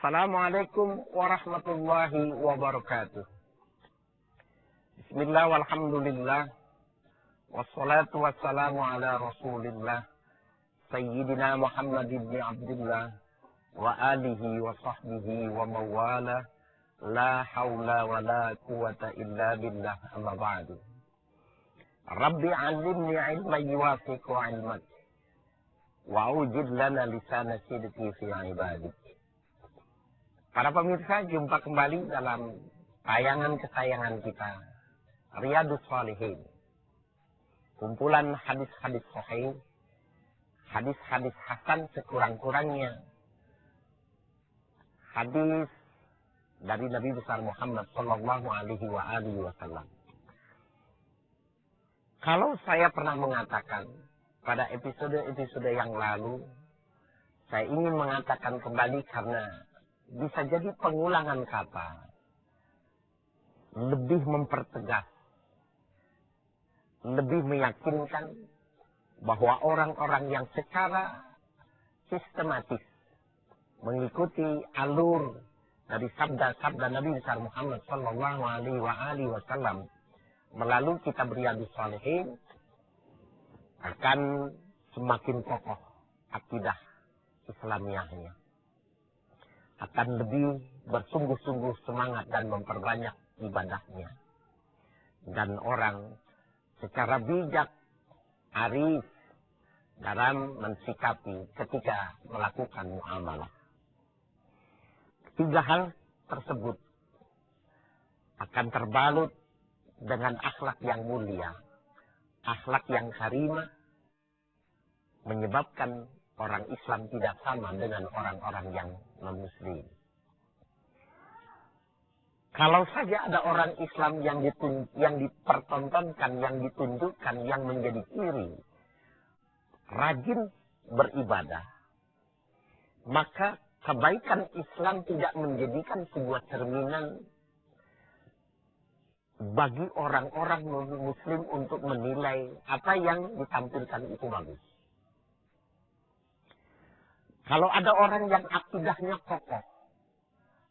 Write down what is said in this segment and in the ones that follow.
Assalamualaikum warahmatullahi wabarakatuh. Bismillah walhamdulillah. Wassalatu wassalamu ala rasulillah. Sayyidina Muhammad ibn Abdullah. Wa alihi wa sahbihi wa mawala. La hawla wa la quwata illa billah amma ba'du. Rabbi alimni ilman yuwafiqu ilmak. Wa ujid lana lisana sidqi fi ibadik. Para pemirsa, jumpa kembali dalam tayangan kesayangan kita, Riyadhus Shalihin. Kumpulan hadis-hadis sahih, hadis-hadis hasan sekurang-kurangnya. Hadis dari Nabi besar Muhammad sallallahu alaihi wasallam. Kalau saya pernah mengatakan pada episode-episode yang lalu, saya ingin mengatakan kembali karena bisa jadi pengulangan kata lebih mempertegas, lebih meyakinkan bahwa orang-orang yang secara sistematis mengikuti alur dari sabda-sabda Nabi besar Muhammad sallallahu alaihi wasallam melalui kitab Riyadhus Shalihin akan semakin kokoh akidah Islamiyahnya, akan lebih bersungguh-sungguh semangat dan memperbanyak ibadahnya. Dan orang secara bijak, arif dalam mensikapi ketika melakukan muamalah. Tiga hal tersebut akan terbalut dengan akhlak yang mulia, akhlak yang karimah, menyebabkan orang Islam tidak sama dengan orang-orang yang non-muslim. Kalau saja ada orang Islam yang dipertontonkan, yang ditunjukkan, yang menjadi ciri rajin beribadah, maka kebaikan Islam tidak menjadikan sebuah cerminan bagi orang-orang non-muslim untuk menilai apa yang ditampilkan itu bagus. Kalau ada orang yang akidahnya kokoh,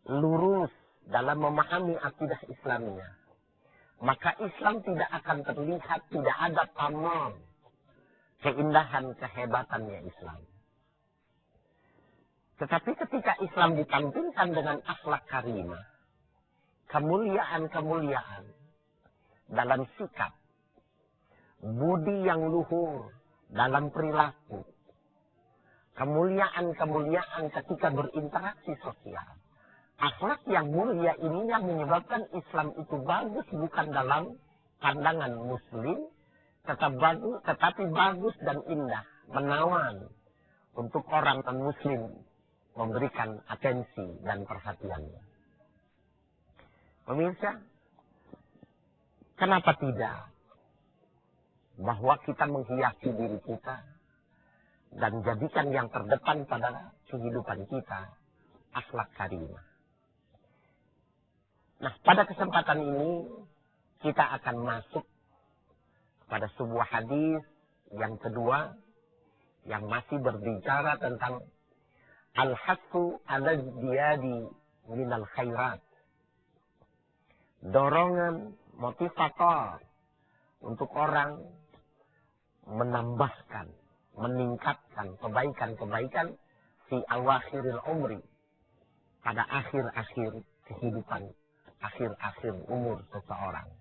lurus dalam memahami akidah Islamnya, maka Islam tidak akan terlihat, tidak ada pamor keindahan, kehebatannya Islam. Tetapi ketika Islam ditampilkan dengan akhlak karimah, kemuliaan-kemuliaan dalam sikap, budi yang luhur dalam perilaku, kemuliaan-kemuliaan ketika berinteraksi sosial. Akhlak yang mulia ini yang menyebabkan Islam itu bagus bukan dalam pandangan muslim, tetapi bagus dan indah, menawan untuk orang non-muslim memberikan atensi dan perhatiannya. Pemirsa, kenapa tidak bahwa kita menghiasi diri kita dan jadikan yang terdepan pada kehidupan kita akhlak karimah. Nah, pada kesempatan ini kita akan masuk pada sebuah hadis yang kedua yang masih berbicara tentang al-hassu ala ziyadi minal khairat. Dorongan motivator untuk orang menambahkan, meningkatkan kebaikan-kebaikan fi awakhiril umri, pada akhir-akhir kehidupan, akhir-akhir umur seseorang.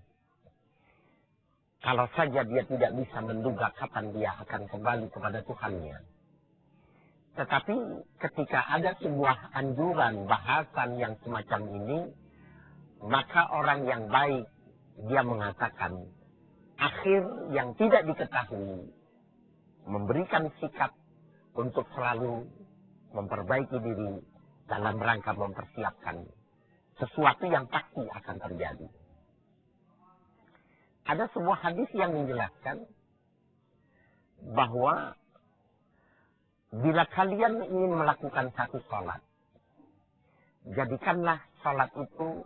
Kalau saja dia tidak bisa menduga kapan dia akan kembali kepada Tuhannya. Tetapi ketika ada sebuah anjuran, bahasan yang semacam ini, maka orang yang baik, dia mengatakan, akhir yang tidak diketahui, memberikan sikap untuk selalu memperbaiki diri dalam rangka mempersiapkan sesuatu yang pasti akan terjadi. Ada sebuah hadis yang menjelaskan bahwa bila kalian ingin melakukan satu sholat, jadikanlah sholat itu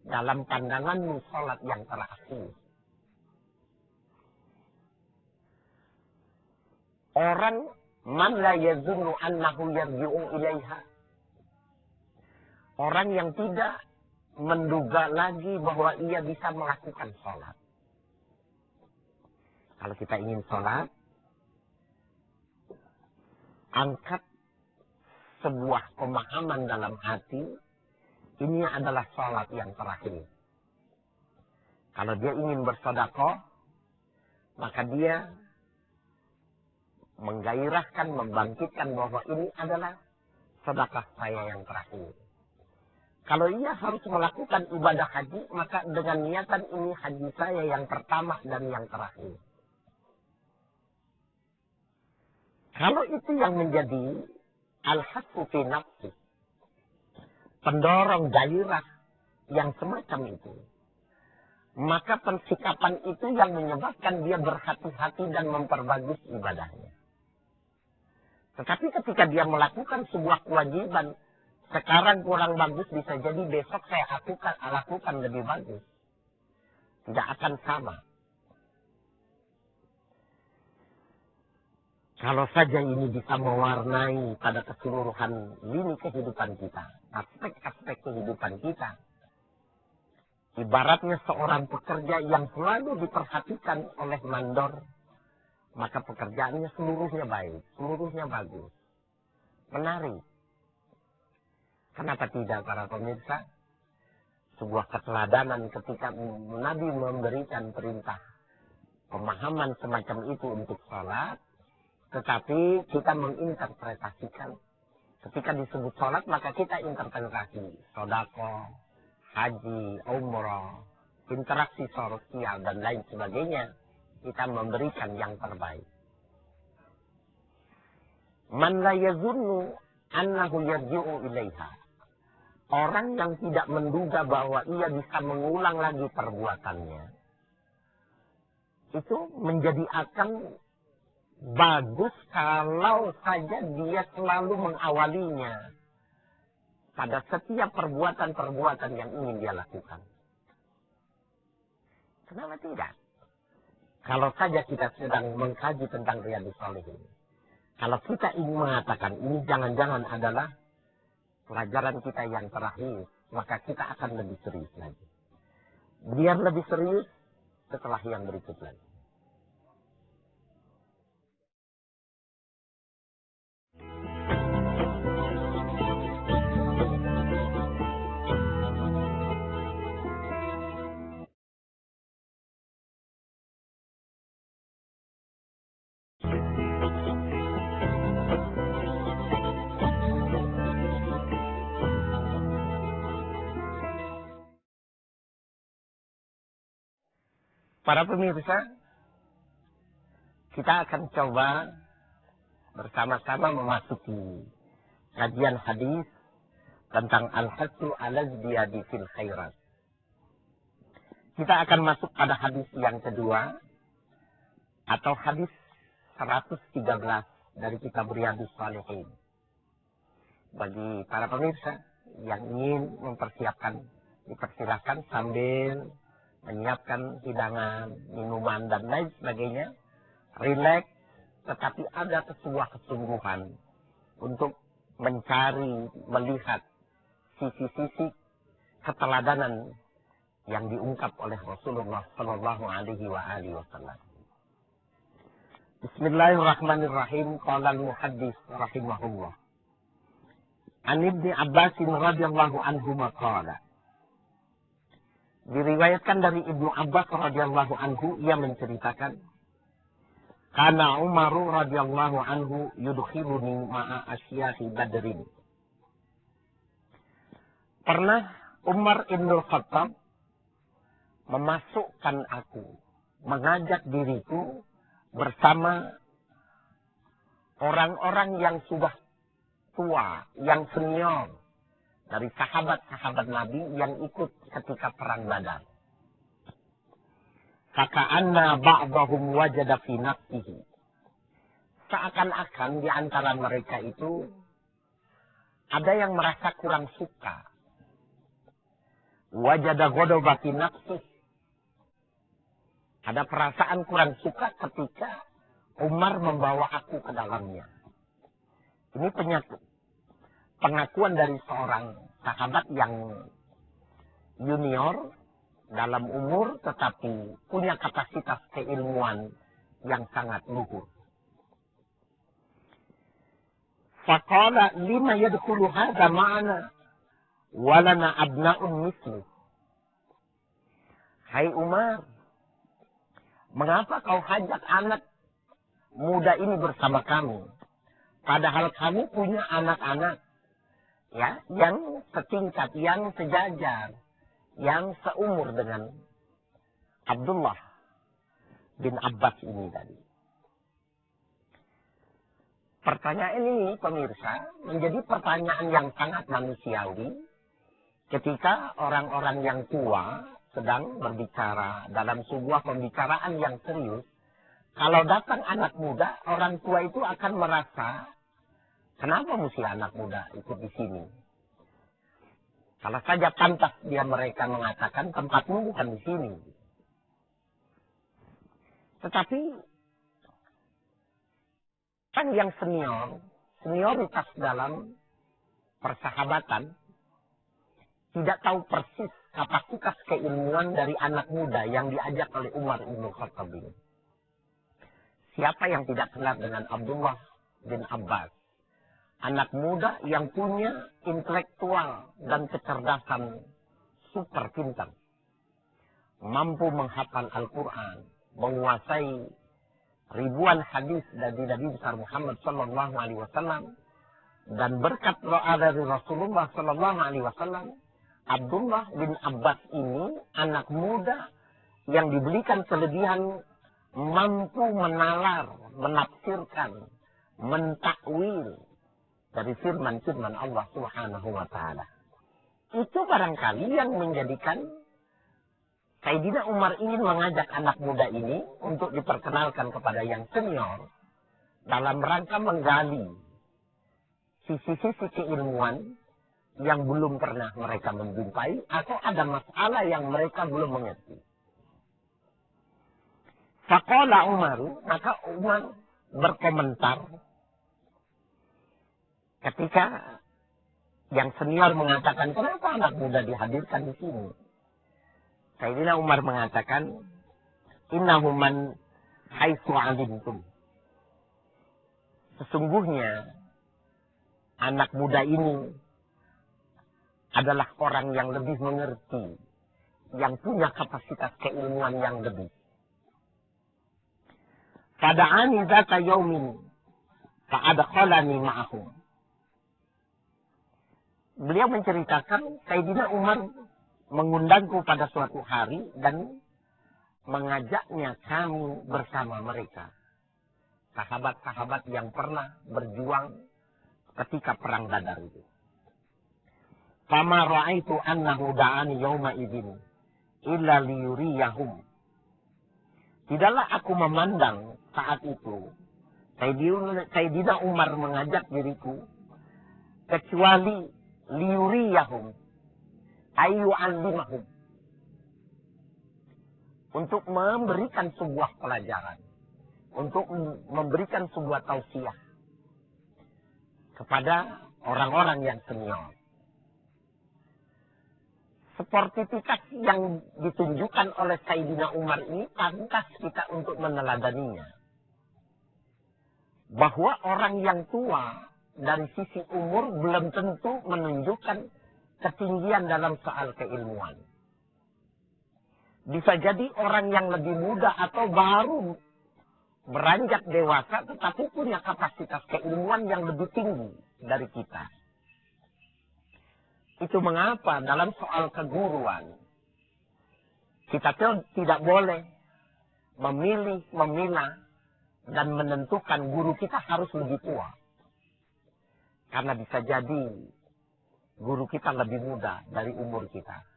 dalam pandanganmu sholat yang terakhir. Orang man la yazunnu annahu yarji'u ilaiha, Orang yang tidak menduga lagi bahwa ia bisa melakukan sholat. Kalau kita ingin sholat, angkat sebuah pemahaman dalam hati, ini adalah sholat yang terakhir. Kalau dia ingin bersedekah, maka dia menggairahkan, membangkitkan bahwa ini adalah sedekah saya yang terakhir. Kalau ia harus melakukan ibadah haji, maka dengan niatan ini haji saya yang pertama dan yang terakhir. Kalau itu yang menjadi al-hassu fi nafsi, pendorong gairah yang semacam itu, maka persikapan itu yang menyebabkan dia berhati-hati dan memperbagus ibadahnya. Tetapi ketika dia melakukan sebuah kewajiban, sekarang kurang bagus, bisa jadi besok saya lakukan lebih bagus. Tidak akan sama. Kalau saja ini bisa mewarnai pada keseluruhan lini kehidupan kita, aspek-aspek kehidupan kita. Ibaratnya seorang pekerja yang selalu diperhatikan oleh mandor, maka pekerjaannya seluruhnya baik, seluruhnya bagus, menarik. Kenapa tidak para pemirsa? Sebuah keteladanan ketika Nabi memberikan perintah pemahaman semacam itu untuk sholat, tetapi kita menginterpretasikan. Ketika disebut sholat, maka kita interpretasi sedekah, haji, umrah, interaksi sosial, dan lain sebagainya. Kita memberikan yang terbaik. Man la yazunnu annahu yarji'u ilaiha. Orang yang tidak menduga bahwa ia bisa mengulang lagi perbuatannya, itu menjadi akan bagus kalau saja dia selalu mengawalinya pada setiap perbuatan-perbuatan yang ingin dia lakukan. Kenapa tidak? Kalau saja kita sedang mengkaji tentang Riyadhus Shalihin, kalau kita ingin mengatakan ini jangan-jangan adalah pelajaran kita yang terakhir, maka kita akan lebih serius lagi. Biar lebih serius setelah yang berikut lagi. Para pemirsa, kita akan coba bersama-sama memasuki kajian hadis tentang al-hassu ala ziyadi fil khairat. Kita akan masuk pada hadis yang kedua, atau hadis 113 dari kitab Riyadhus Shalihin. Bagi para pemirsa yang ingin mempersiapkan, dipersilahkan sambil menyiapkan hidangan, minuman, dan lain sebagainya. Rileks, tetapi ada sebuah kesungguhan untuk mencari, melihat sisi-sisi keteladanan yang diungkap oleh Rasulullah Sallallahu Alaihi Wasallam. Bismillahirrahmanirrahim. Qala al-muhaddis rahimahullah. An Ibni Abbas radhiyallahu anhu qala. Diriwayatkan dari Ibnu Abbas radhiyallahu anhu, ia menceritakan, kana Umar radhiyallahu anhu yudkhiluni ma'a asyahi Badrin. Pernah Umar Ibnul Khattab memasukkan aku, mengajak diriku bersama orang-orang yang sudah tua, yang senior, dari sahabat-sahabat Nabi yang ikut ketika perang Badar. Faka'anna ba'dahum wajada fi nafsihi. Seakan-akan di antara mereka itu ada yang merasa kurang suka. Wajada ghadaba fi nafsihi. Ada perasaan kurang suka ketika Umar membawa aku ke dalamnya. Ini pengakuan dari seorang sahabat yang junior dalam umur tetapi punya kapasitas keilmuan yang sangat luhur. Faqala lima yadkhulu hadha ma'ana walana abna'un mislu. Hai Umar, mengapa kau hajat anak muda ini bersama kami? Padahal kamu punya anak-anak ya, yang setingkat, yang sejajar, yang seumur dengan Abdullah bin Abbas ini tadi. Pertanyaan ini, pemirsa, menjadi pertanyaan yang sangat manusiawi ketika orang-orang yang tua sedang berbicara dalam sebuah pembicaraan yang serius. Kalau datang anak muda, orang tua itu akan merasa, kenapa mesti anak muda ikut di sini? Kalau saja pantas mereka mengatakan, tempatmu bukan di sini. Tetapi kan yang senioritas dalam persahabatan, tidak tahu persis kapasitas keilmuan dari anak muda yang diajak oleh Umar bin Khattab ini. Siapa yang tidak kenal dengan Abdullah bin Abbas? Anak muda yang punya intelektual dan kecerdasan super pintar. Mampu menghafal Al-Quran, menguasai ribuan hadis dari Nabi besar Muhammad sallallahu alaihi wasallam, dan berkat doa dari Rasulullah sallallahu alaihi wasallam, Abdullah bin Abbas ini anak muda yang diberikan kelebihan mampu menalar, menafsirkan, mentakwil dari firman-firman Allah Subhanahu wa taala. Itu barangkali yang menjadikan Sayyidina Umar ingin mengajak anak muda ini untuk diperkenalkan kepada yang senior dalam rangka menggali sisi-sisi keilmuan yang belum pernah mereka menjumpai atau ada masalah yang mereka belum mengerti. Faqala Umar, maka Umar berkomentar ketika yang senior mengatakan, kenapa anak muda dihadirkan di sini? Sayyidina Umar mengatakan, innahu man haitsu alimtum. Sesungguhnya anak muda ini adalah orang yang lebih mengerti, yang punya kapasitas keilmuan yang lebih. Fada'ani dzata yaumin fa'adkhalani ma'ahum. Beliau menceritakan Sayyidina Umar mengundangku pada suatu hari dan mengajaknya kami bersama mereka. Sahabat-sahabat yang pernah berjuang ketika perang Badar itu. Fama ra'aitu annahu da'ani yawma idzin illa liyuriyahum. Tidaklah aku memandang saat itu Sayyidina Umar mengajak diriku kecuali liyuriyahum, ayu alimahum, untuk memberikan sebuah pelajaran, untuk memberikan sebuah tausiah kepada orang-orang yang senior. Sportivitas yang ditunjukkan oleh Sayyidina Umar ini pantas kita untuk meneladaninya. Bahwa orang yang tua dari sisi umur belum tentu menunjukkan ketinggian dalam soal keilmuan. Bisa jadi orang yang lebih muda atau baru beranjak dewasa tetapi punya kapasitas keilmuan yang lebih tinggi dari kita. Itu mengapa dalam soal keguruan kita tidak boleh memilih, memilah, dan menentukan guru kita harus lebih tua. Karena bisa jadi guru kita lebih muda dari umur kita.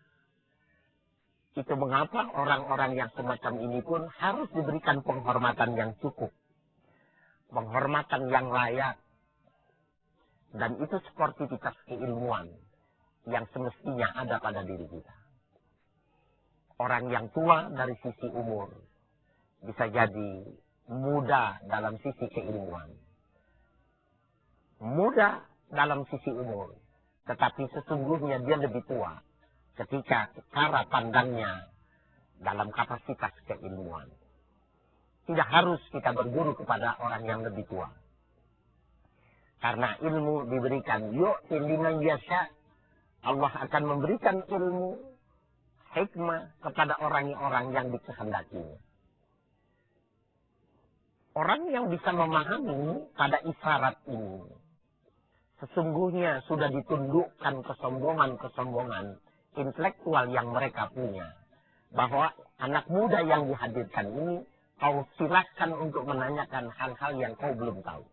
Itu mengapa orang-orang yang semacam ini pun harus diberikan penghormatan yang cukup. Penghormatan yang layak. Dan itu sportivitas keilmuan yang semestinya ada pada diri kita. Orang yang tua dari sisi umur bisa jadi muda dalam sisi keilmuan. Muda dalam sisi umur, tetapi sesungguhnya dia lebih tua ketika cara pandangnya dalam kapasitas keilmuan. Tidak harus kita berguru kepada orang yang lebih tua. Karena ilmu diberikan yu'ti liman yasha. Allah akan memberikan ilmu, hikmah kepada orang-orang yang dikehendakinya. Orang yang bisa memahami pada isyarat ini, sesungguhnya sudah ditundukkan kesombongan-kesombongan intelektual yang mereka punya. Bahwa anak muda yang dihadirkan ini, kau silahkan untuk menanyakan hal-hal yang kau belum tahu.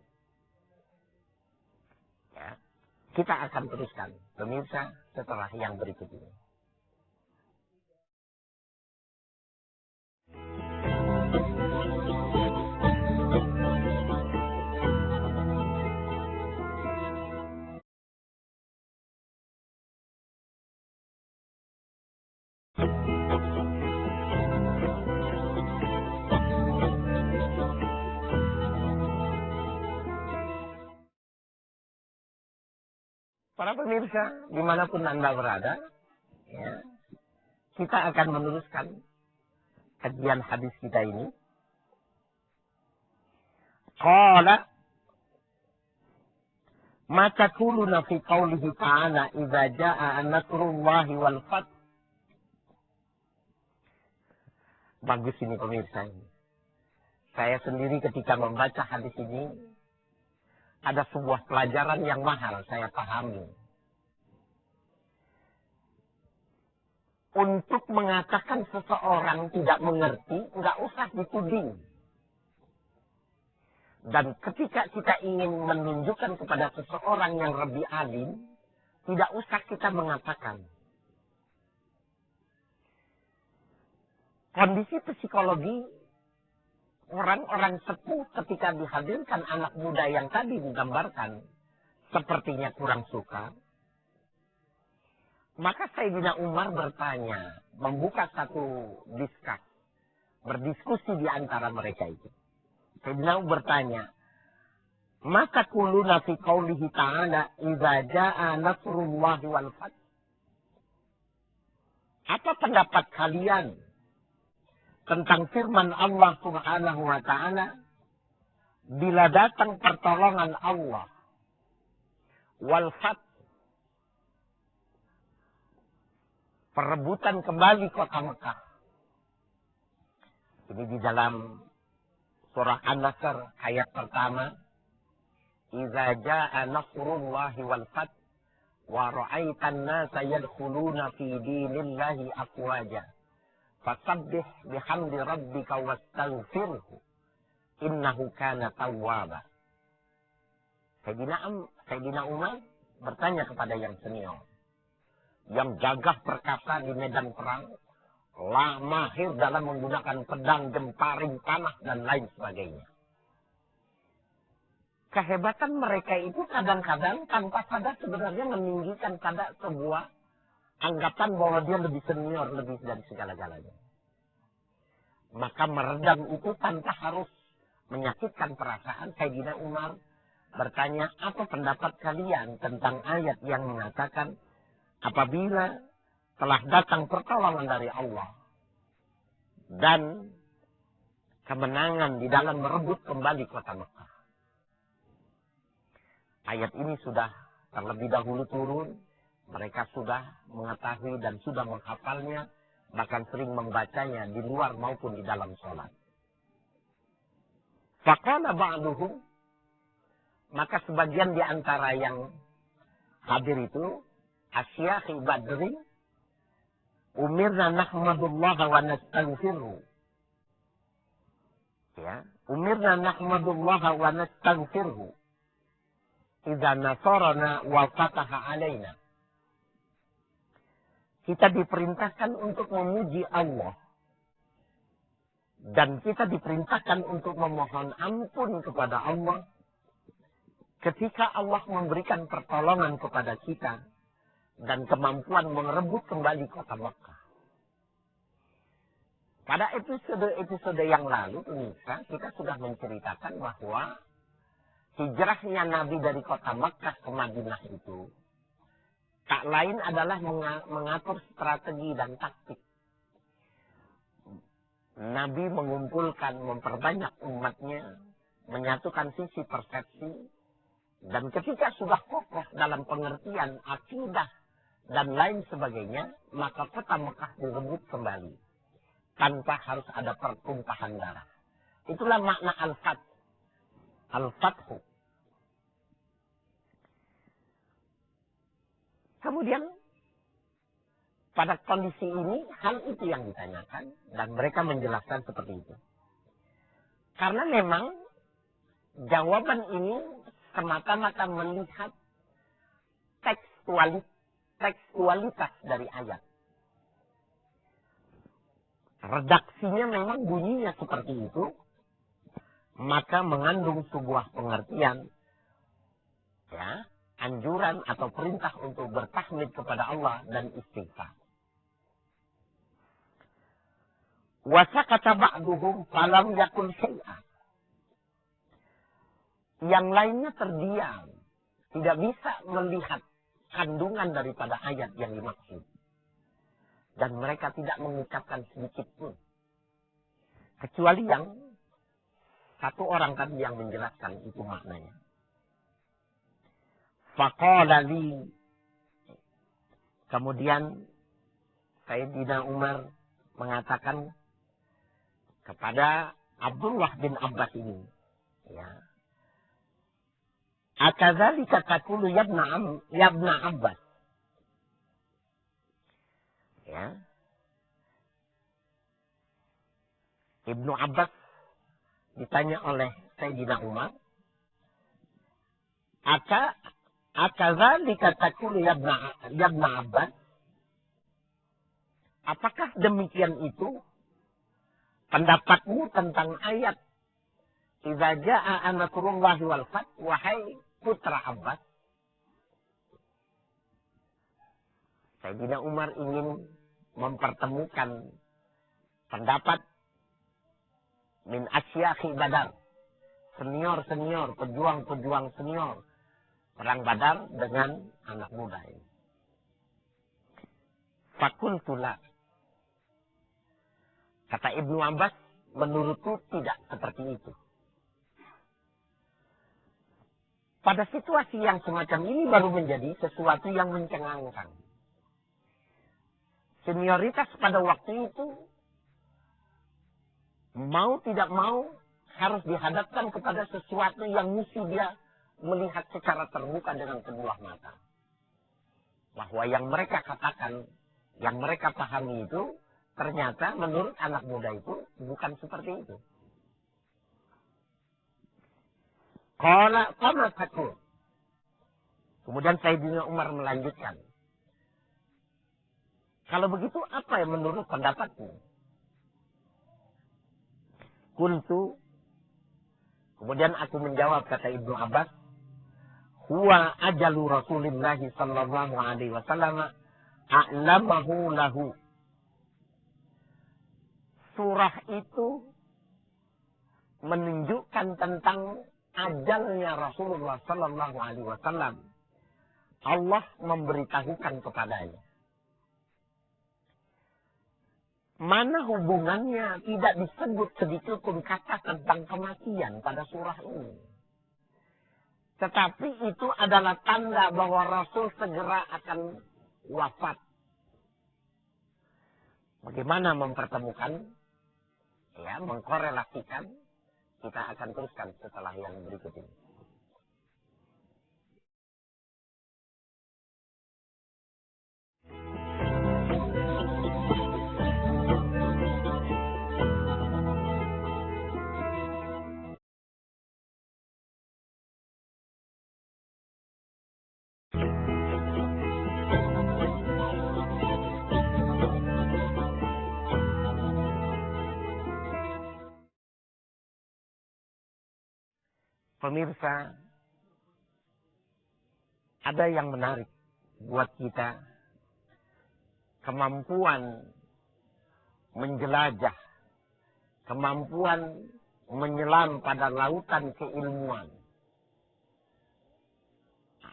Ya. Kita akan teruskan, pemirsa, setelah yang berikut ini. Para pemirsa, dimanapun Anda berada, ya, kita akan meneruskan kajian hadis kita ini. Qala ma taquluna fi qawlihi ta'ala idza jaa'a nasrullahi wal fath. Bagus ini pemirsa. Saya sendiri ketika membaca hadis ini, ada sebuah pelajaran yang mahal saya pahami. Untuk mengatakan seseorang tidak mengerti, nggak usah dituding. Dan ketika kita ingin menunjukkan kepada seseorang yang lebih alim, tidak usah kita mengatakan. Kondisi psikologi orang-orang sepuh ketika dihadirkan anak muda yang tadi digambarkan sepertinya kurang suka. Maka Sayyidina Umar bertanya, membuka satu berdiskusi di antara mereka itu. Sayyidina Umar bertanya, maka kuluna fi qawlihi ta'ala idza jaa'a nasrullahi wal fath. Apa pendapat kalian tentang firman Allah Subhanahu wa ta'ala, bila datang pertolongan Allah, wal fath, perebutan kembali kota Mekah. Ini di dalam surah An-Nasr ayat pertama, idza jaa'a nasrullahi wal fath wa ra'aitan nasa yadkhuluna fi dinillahi afwaja. Fasabbih bihamdi rabbika wastaghfirhu innahu kana tawwaba. Sayyidina Umar bertanya kepada yang senior, yang gagah perkasa di medan perang, mahir dalam menggunakan pedang, jemparing, panah, dan lain sebagainya. Kehebatan mereka itu kadang-kadang tanpa sadar sebenarnya meninggikan pada sebuah anggapan bahwa dia lebih senior, lebih dari segala-galanya. Maka meredam itu tanpa harus menyakitkan perasaan. Sayyidina Umar bertanya, apa pendapat kalian tentang ayat yang mengatakan, apabila telah datang pertolongan dari Allah dan kemenangan di dalam merebut kembali kota Mekah. Ayat ini sudah terlebih dahulu turun. Mereka sudah mengetahui dan sudah menghafalnya, bahkan sering membacanya di luar maupun di dalam sholat. Faqala ba'duhum, maka sebagian di antara yang hadir itu, Asyakhi Badri, umirna nahmadullah wa nastaghfiruh. Ya, umirna nahmadullah wa nastaghfiruh idza nasarana wa fataha alaina. Kita diperintahkan untuk memuji Allah. Dan kita diperintahkan untuk memohon ampun kepada Allah. Ketika Allah memberikan pertolongan kepada kita. Dan kemampuan merebut kembali kota Mekah. Pada episode yang lalu, pemirsa, kita sudah menceritakan bahwa hijrahnya Nabi dari kota Mekah ke Madinah itu tak lain adalah mengatur strategi dan taktik. Nabi mengumpulkan, memperbanyak umatnya, menyatukan sisi persepsi, dan ketika sudah kokoh dalam pengertian akidah dan lain sebagainya, maka kota Mekah direbut kembali tanpa harus ada pertumpahan darah. Itulah makna al-fath. Al-fathu. Kemudian pada kondisi ini hal itu yang ditanyakan dan mereka menjelaskan seperti itu. Karena memang jawaban ini semata-mata melihat tekstualitas dari ayat. Redaksinya memang bunyinya seperti itu, maka mengandung sebuah pengertian, ya, anjuran atau perintah untuk bertahmid kepada Allah dan istighfar. Wasakata ba'duhum falam yakun syai'an. Yang lainnya terdiam, tidak bisa melihat kandungan daripada ayat yang dimaksud. Dan mereka tidak mengucapkan sedikit pun. Kecuali yang satu orang tadi yang menjelaskan itu maknanya. Faqala li. Kemudian Sayyidina Umar mengatakan kepada Abdullah bin Abbas ini, ya, akadzalika taqulu ya ibna Abbas, ya. Ibnu Abbas ditanya oleh Sayyidina Umar, akadzalika taqulu ya ibna Abbas, apakah demikian itu pendapatmu tentang ayat idza jaa nasrullahi wal fath, wahai putra Abbas? Sayyidina Umar ingin mempertemukan pendapat min asyakhi Badar, senior-senior, pejuang-pejuang senior perang Badar dengan anak muda ini. Fakultulah. Kata Ibnu Abbas, menurutku tidak seperti itu. Pada situasi yang semacam ini baru menjadi sesuatu yang mencengangkan. Senioritas pada waktu itu, mau tidak mau, harus dihadapkan kepada sesuatu yang mesti dia melihat secara terbuka dengan kedua mata. Bahwa yang mereka katakan, yang mereka pahami itu, ternyata menurut anak muda itu bukan seperti itu. Qala fama taqul. Kemudian Sayyidina Umar melanjutkan. Kalau begitu apa yang menurut pendapatmu? Qultu. Kemudian aku menjawab, kata Ibnu Abbas, huwa ajalu Rasulullah sallallahu alaihi wasallam a'lamahu lahu. Surah itu menunjukkan tentang ajalnya Rasulullah sallallahu alaihi wasallam. Allah memberitahukan kepadanya. Mana hubungannya tidak disebut sedikit pun kata tentang kematian pada surah ini. Tetapi itu adalah tanda bahwa Rasul segera akan wafat. Bagaimana mempertemukan, ya, mengkorelasikan, kita akan teruskan setelah yang berikut ini. Pemirsa, ada yang menarik buat kita. Kemampuan menjelajah, kemampuan menyelam pada lautan keilmuan.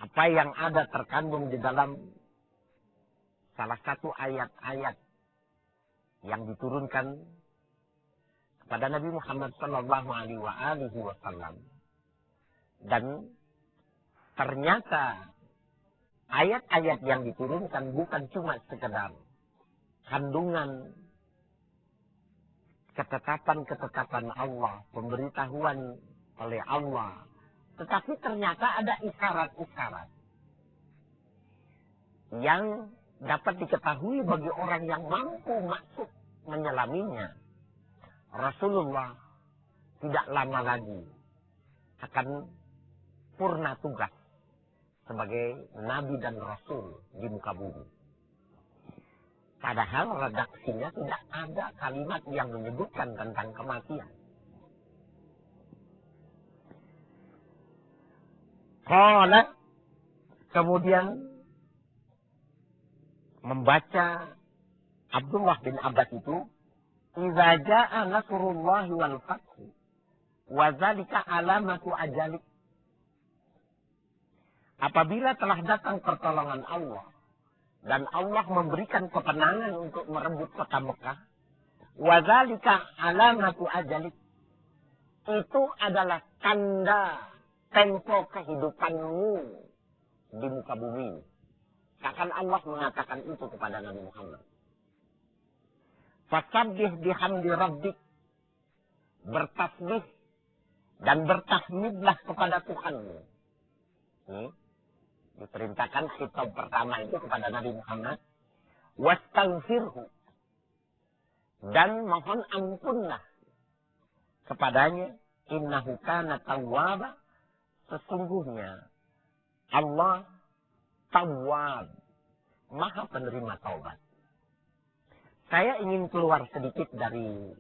Apa yang ada terkandung di dalam salah satu ayat-ayat yang diturunkan kepada Nabi Muhammad Sallallahu Alaihi Wasallam. Dan ternyata ayat-ayat yang diturunkan bukan cuma sekedar kandungan ketetapan-ketetapan Allah, pemberitahuan oleh Allah, tetapi ternyata ada isyarat-isyarat yang dapat diketahui bagi orang yang mampu masuk menyelaminya. Rasulullah tidak lama lagi akan purna tugas sebagai Nabi dan Rasul di muka bumi. Padahal redaksinya tidak ada kalimat yang menyebutkan tentang kematian. Qala, kemudian membaca Abdullah bin Abbas itu, "Idza jaa nasrullahi wal fathu wa dzalika alamatu ajalik." Apabila telah datang pertolongan Allah dan Allah memberikan kemenangan untuk merebut kota Mekah, wa dzalika alamatu ajalik. Itu adalah tanda tempo kehidupanmu di muka bumi. Akan Allah mengatakan itu kepada Nabi Muhammad. Fasabbih bihamdi rabbik. Bertasbih dan bertahmidlah kepada Tuhanmu. Diperintahkan khitab pertama itu kepada Nabi Muhammad. Wastaghfirhu. Dan mohon ampunlah kepadanya. Innahu kana tawwaba. Sesungguhnya Allah Tawwab, Maha penerima taubat. Saya ingin keluar sedikit dari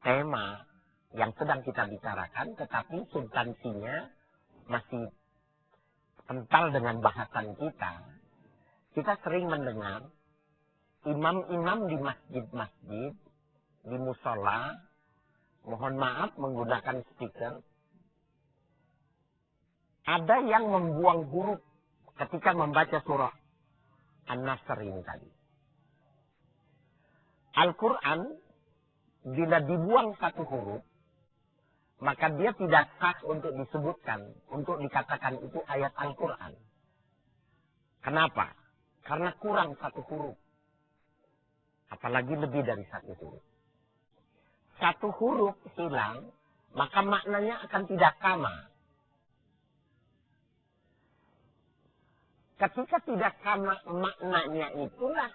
tema yang sedang kita bicarakan, tetapi substansinya masih kental dengan bahasan kita. Kita sering mendengar imam-imam di masjid-masjid, di musola, mohon maaf menggunakan speaker, ada yang membuang huruf ketika membaca surah An-Nasr ini tadi. Al-Quran, bila dibuang satu huruf, maka dia tidak sah untuk disebutkan, untuk dikatakan itu ayat Al-Quran. Kenapa? Karena kurang satu huruf. Apalagi lebih dari satu huruf. Satu huruf hilang, maka maknanya akan tidak sama. Ketika tidak sama maknanya itulah,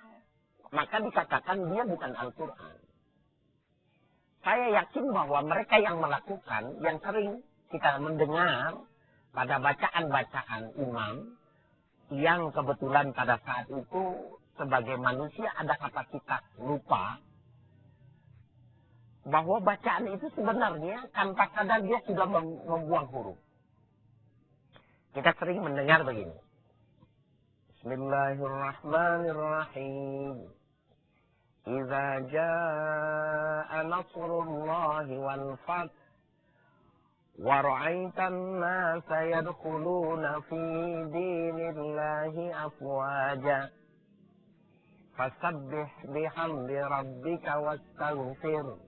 maka dikatakan dia bukan Al-Quran. Saya yakin bahwa mereka yang melakukan, yang sering kita mendengar pada bacaan-bacaan imam, yang kebetulan pada saat itu sebagai manusia ada kapasitas lupa, bahwa bacaan itu sebenarnya tanpa sadar dia sudah membuang huruf. Kita sering mendengar begini. Bismillahirrahmanirrahim. Idza jaa nasrullahi wal fath wa ra'aitan nasa yadkhuluna fi dinillahi afwaja fasabbih bihamdi rabbika wastaghfir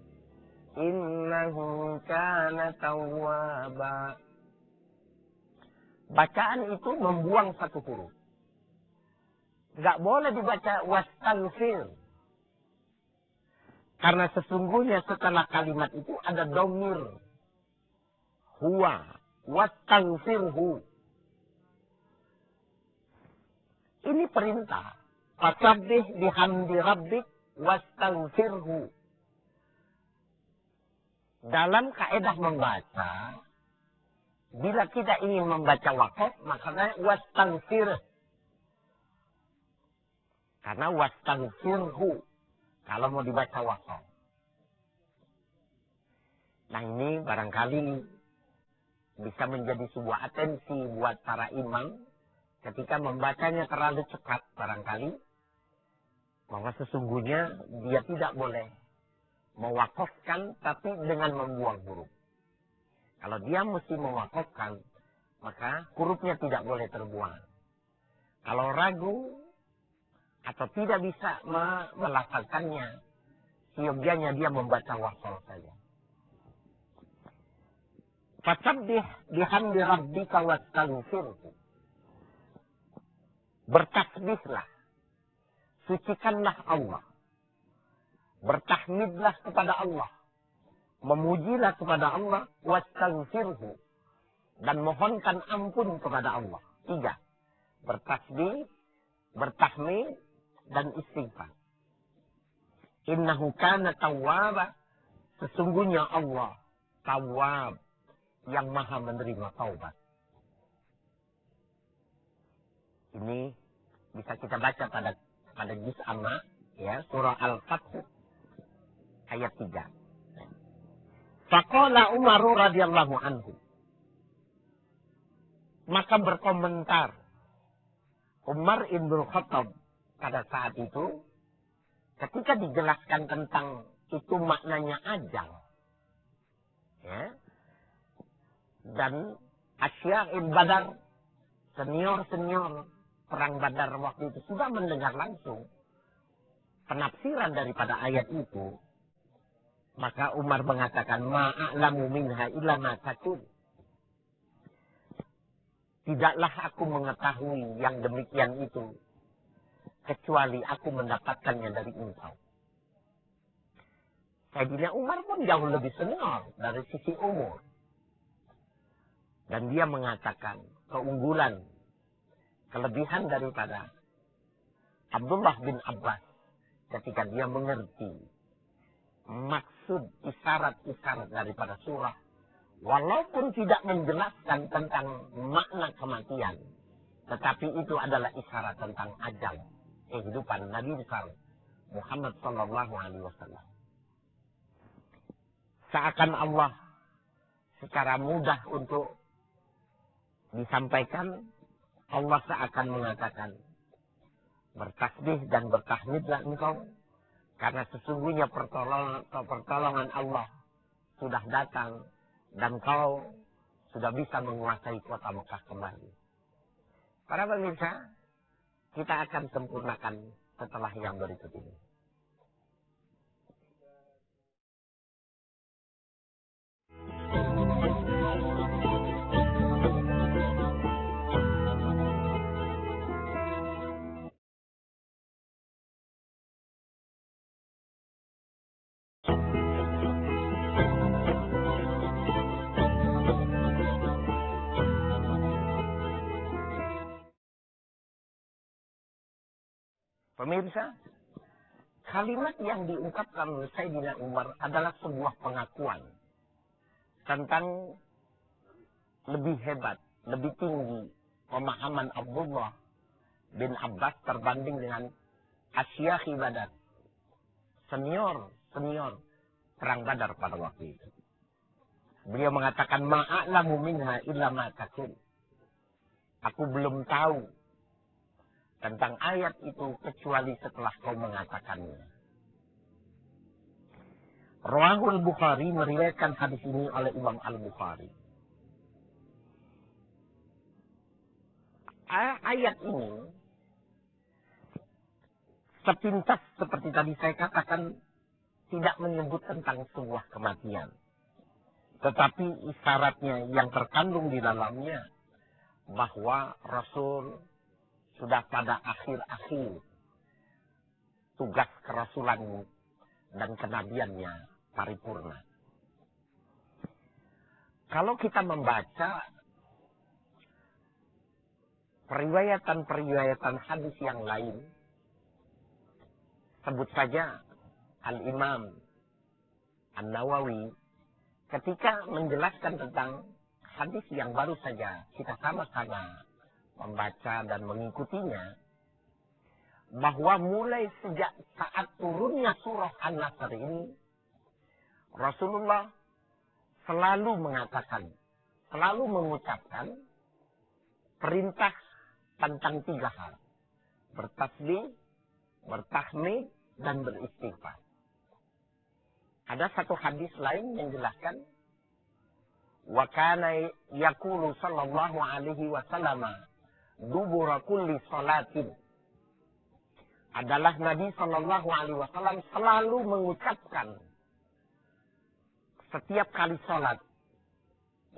innahu kana tawwaba. Bacaan itu membuang satu huruf. Nggak boleh dibaca wastaghfir. Karena sesungguhnya setelah kalimat itu ada domir. Huwa. Wastaghfirhu. Ini perintah. Fasabbih bihamdi rabbik wastaghfirhu. Dalam kaedah membaca, bila kita ingin membaca waqaf, makanya wastaghfir. Karena wastaghfirhu. Kalau mau dibaca waqaf. Nah ini barangkali bisa menjadi sebuah atensi buat para imam. Ketika membacanya terlalu cepat barangkali. Bahwa sesungguhnya dia tidak boleh mewakafkan tapi dengan membuang huruf. Kalau dia mesti mewakafkan, maka hurufnya tidak boleh terbuang. Kalau ragu, atau tidak bisa melafalkannya, siogianya dia membaca wasal saja. Fasabbih bihamdi rabbika wastaghfirhu. Bertasbihlah, sucikanlah Allah. Bertahmidlah kepada Allah. Memujilah kepada Allah, wastaghfirhu. Dan mohonkan ampun kepada Allah. 3. Bertasbih, bertahmid, dan istighfar. Innahu kana tawwaba. Sesungguhnya Allah tawwab, yang maha menerima taubat. Ini bisa kita baca pada juz amma, ya, surah Al-Fath ayat 3. Faqala Umar radhiyallahu anhu. Maka berkomentar Umar ibn Khattab pada saat itu, ketika dijelaskan tentang itu maknanya ajal, ya, dan Asya'in Badar, senior-senior perang Badar waktu itu sudah mendengar langsung penafsiran daripada ayat itu, maka Umar mengatakan, ma'a'lamu minha illa ma takun. Tidaklah aku mengetahui yang demikian itu, kecuali aku mendapatkannya dari engkau. Sayyidina Umar pun jauh lebih senior dari sisi umur. Dan dia mengatakan keunggulan, kelebihan daripada Abdullah bin Abbas ketika dia mengerti maksud isyarat-isyarat daripada surah. Walaupun tidak menjelaskan tentang makna kematian, tetapi itu adalah isyarat tentang ajal kehidupan Nabi besar Muhammad sallallahu alaihi wasallam. Seakan Allah secara mudah untuk disampaikan, Allah seakan mengatakan, bertasbih dan bertahmidlah engkau, karena sesungguhnya pertolongan Allah sudah datang, dan kau sudah bisa menguasai kota Mekah kembali. Para pemirsa, kita akan sempurnakan setelah yang berikut ini. Pemirsa, kalimat yang diungkapkan oleh Sayyidina Umar adalah sebuah pengakuan tentang lebih hebat, lebih tinggi pemahaman Abdullah bin Abbas terbanding dengan Asyakhi Badar, senior perang Badar pada waktu itu. Beliau mengatakan, ma'a'lamu minha illa ma takun. Aku belum tahu tentang ayat itu kecuali setelah kau mengatakannya. Rawahul Bukhari meriwayatkan hadis ini oleh Imam Al-Bukhari. Ayat ini sepintas seperti tadi saya katakan tidak menyebut tentang sebuah kematian. Tetapi isyaratnya yang terkandung di dalamnya bahwa Rasul sudah pada akhir-akhir tugas kerasulan dan kenabiannya paripurna. Kalau kita membaca periwayatan hadis yang lain, sebut saja Al-Imam An-Nawawi ketika menjelaskan tentang hadis yang baru saja kita sama-sama membaca dan mengikutinya, bahwa mulai sejak saat turunnya surah An-Nasr ini, Rasulullah selalu mengatakan, selalu mengucapkan perintah tentang 3 hal. Bertasbih, bertahmid, dan beristighfar. Ada satu hadis lain yang menjelaskan, wa kana yaqulu sallallahu alaihi wasallam dubura kulli salatin, adalah Nabi Shallallahu Alaihi Wasallam selalu mengucapkan setiap kali sholat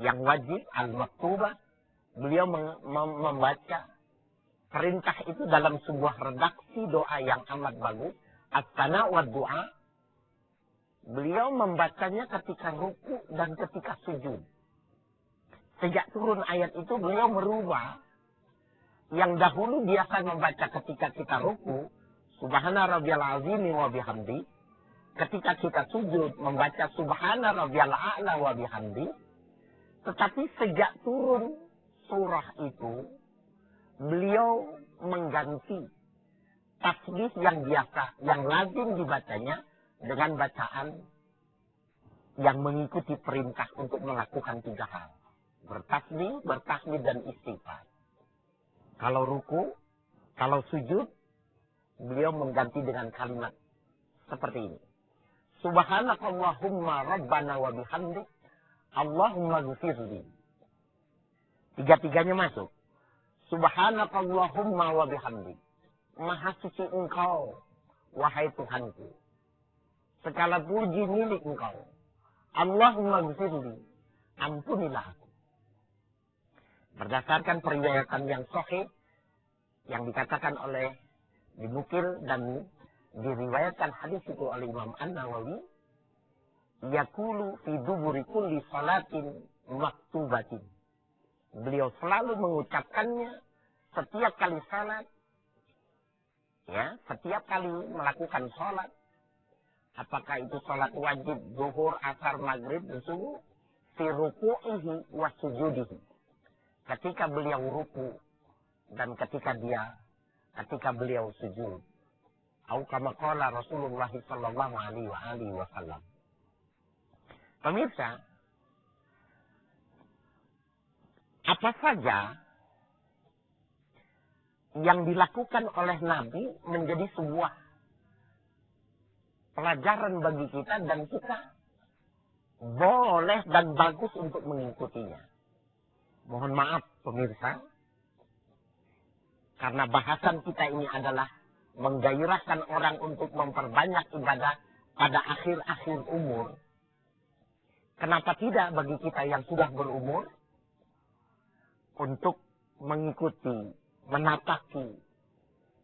yang wajib al-maktubah, beliau membaca perintah itu dalam sebuah redaksi doa yang amat bagus, as-sana wa doa. Beliau membacanya ketika ruku dan ketika sujud. Sejak turun ayat itu beliau merubah yang dahulu biasa membaca ketika kita ruku, Subhana rabbiyal azim wa bihamdi. Ketika kita sujud membaca Subhana rabbiyal a'la wa bihamdi. Tetapi sejak turun surah itu, beliau mengganti tasbih yang biasa, yang lazim dibacanya dengan bacaan yang mengikuti perintah untuk melakukan 3 hal. Bertasbih, bertahmid, dan istighfar. Kalau ruku, kalau sujud, beliau mengganti dengan kalimat seperti ini. Subhanakallahumma rabbana wa bihamdik, Allahumma ghfirli. 3-tiganya masuk. Subhanakallahumma wa bihamdik. Maha suci engkau, wahai Tuhanku. Segala puji milik engkau. Allahumma ghfirli. Ampunilah aku. Berdasarkan periwayatan yang sahih, yang dikatakan oleh dinukil dan diriwayatkan hadis itu oleh Imam An-Nawawi, yaqulu fi duburi kulli salatin maktubatin. Beliau selalu mengucapkannya setiap kali salat, ya, setiap kali melakukan salat. Apakah itu salat wajib, zuhur, asar, maghrib, dan subuh, fi ruku'ihi wa sujudihi. Ketika beliau ruku dan ketika beliau sujud. Atau kama qala Rasulullah sallallahu alaihi wasallam. Pemirsa, apa saja yang dilakukan oleh Nabi menjadi sebuah pelajaran bagi kita dan kita boleh dan bagus untuk mengikutinya. Mohon maaf pemirsa, karena bahasan kita ini adalah menggairahkan orang untuk memperbanyak ibadah pada akhir-akhir umur. Kenapa tidak bagi kita yang sudah berumur untuk mengikuti, menapaki,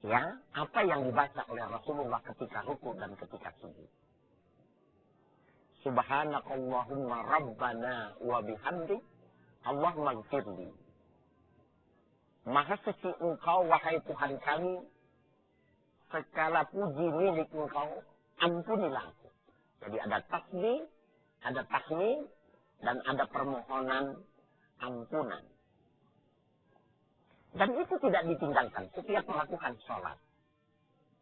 ya, apa yang dibaca oleh Rasulullah ketika ruku dan ketika sujud. Subhanakallahumma rabbana wa bihamdik, Allahumma ghfirli. Maha suci engkau, wahai Tuhan kami, segala puji milik engkau, ampunilah aku. Jadi ada tasbih, ada tahmid, dan ada permohonan ampunan. Dan itu tidak ditinggalkan setiap melakukan sholat.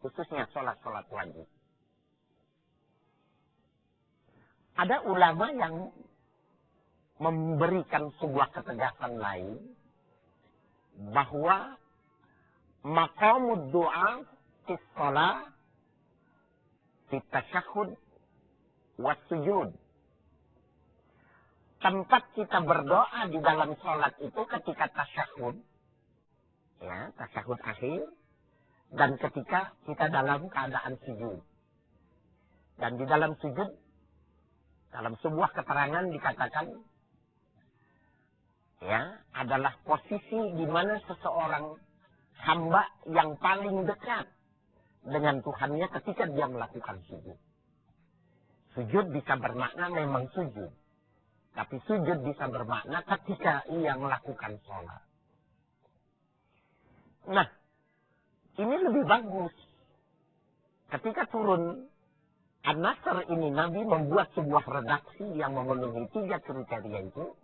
Khususnya sholat-sholat wajib. Ada ulama yang memberikan sebuah ketegasan lain bahwa maqamud du'a fi shalah fi tasyahhud was sujud. Tempat kita berdoa di dalam sholat itu ketika tasyahhud, ya, tasyahhud akhir, dan ketika kita dalam keadaan sujud. Dan di dalam sujud, dalam sebuah keterangan dikatakan, ya, adalah posisi di mana seseorang hamba yang paling dekat dengan Tuhannya ketika dia melakukan sujud. Sujud bisa bermakna memang sujud. Tapi sujud bisa bermakna ketika ia melakukan sholat. Nah, ini lebih bagus. Ketika turun An-Nasr ini, Nabi membuat sebuah redaksi yang memenuhi 3 kriteria itu.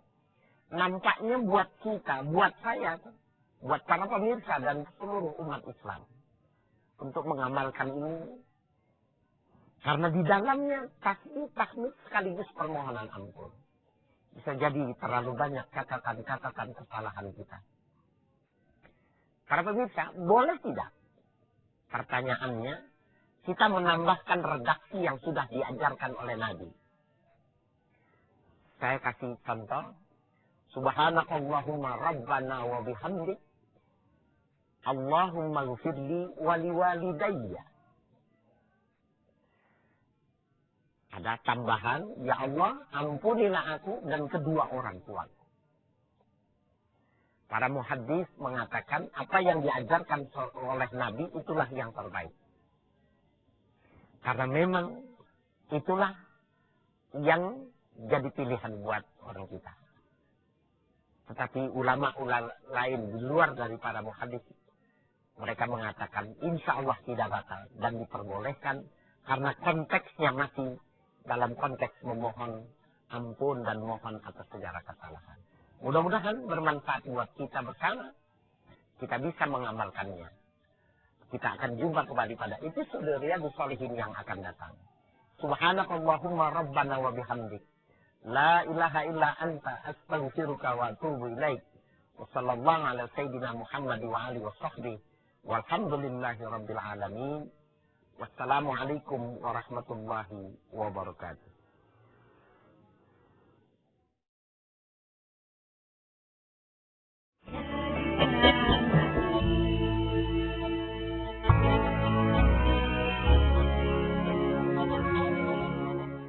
Nampaknya buat kita, buat saya, buat para pemirsa dan seluruh umat Islam untuk mengamalkan ini. Karena di dalamnya tasbih, tahmid sekaligus permohonan ampun. Bisa jadi terlalu banyak catatan-catatan kesalahan kita. Para pemirsa, boleh tidak? Pertanyaannya, kita menambahkan redaksi yang sudah diajarkan oleh Nabi. Saya kasih contoh. Subhanakallahumma rabbana wa bihamdik, Allahumma ghfirli wali walidayya. Ada tambahan, ya Allah, ampunilah aku dan kedua orang tuaku. Para muhaddis mengatakan apa yang diajarkan oleh Nabi itulah yang terbaik. Karena memang itulah yang jadi pilihan buat orang kita. Tetapi ulama-ulama lain di luar dari para muhaddis, mereka mengatakan insya Allah tidak batal dan diperbolehkan karena konteksnya masih dalam konteks memohon ampun dan mohon atas segala kesalahan. Mudah-mudahan bermanfaat buat kita bersama. Kita bisa mengamalkannya. Kita akan jumpa kembali pada episode Riyadhus Shalihin yang akan datang. Subhanakallahumma rabbana wa bihamdik. La ilaha illa anta astaghfiruka wa atubu ilaik. Wa sallallahu ala sayyidina Muhammad wa alihi wa sahbihi. Walhamdulillahi rabbil alamin. Wassalamualaikum warahmatullahi wabarakatuh.